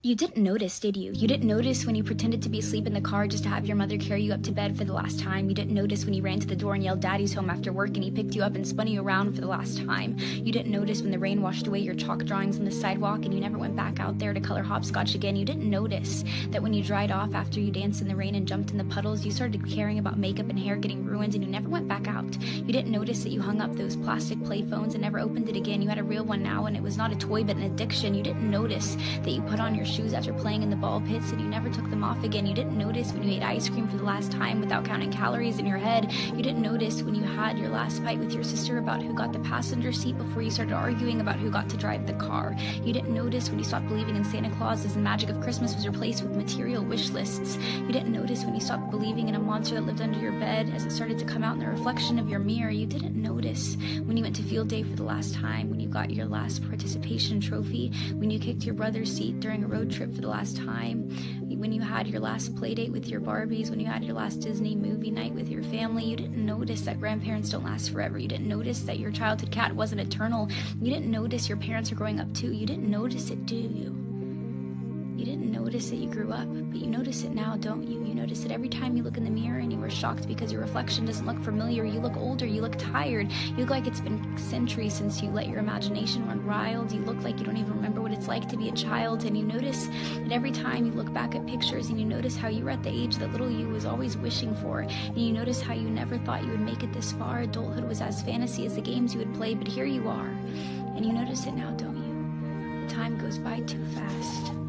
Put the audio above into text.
You didn't notice, did you? You didn't notice when you pretended to be asleep in the car just to have your mother carry you up to bed for the last time. You didn't notice when you ran to the door and yelled "Daddy's home" after work and he picked you up and spun you around for the last time. You didn't notice when the rain washed away your chalk drawings on the sidewalk and you never went back out there to color hopscotch again. You didn't notice that when you dried off after you danced in the rain and jumped in the puddles, you started caring about makeup and hair getting ruined and you never went back out. You didn't notice that you hung up those plastic play phones and never opened it again. You had a real one now and it was not a toy but an addiction. You didn't notice that you put on your shoes after playing in the ball pits and you never took them off again. You didn't notice when you ate ice cream for the last time without counting calories in your head. You didn't notice when you had your last fight with your sister about who got the passenger seat before you started arguing about who got to drive the car. You didn't notice when you stopped believing in Santa Claus as the magic of Christmas was replaced with material wish lists. You didn't notice when you stopped believing in a monster that lived under your bed as it started to come out in the reflection of your mirror. You didn't notice when you went to field day for the last time, when you got your last participation trophy, when you kicked your brother's seat during a road trip for the last time, when you had your last play date with your Barbies, when you had your last Disney movie night with your family. You didn't notice that grandparents don't last forever. You didn't notice that your childhood cat wasn't eternal. You didn't notice your parents are growing up too. You didn't notice it, do you? You didn't notice that you grew up, but you notice it now, don't you? You notice it every time you look in the mirror and you are shocked because your reflection doesn't look familiar. You look older, you look tired, you look like it's been centuries since you let your imagination run wild. You look like you don't even remember what it's like to be a child, and you notice that every time you look back at pictures and you notice how you were at the age that little you was always wishing for, and you notice how you never thought you would make it this far. Adulthood was as fantasy as the games you would play, but here you are, and you notice it now, don't you? The time goes by too fast.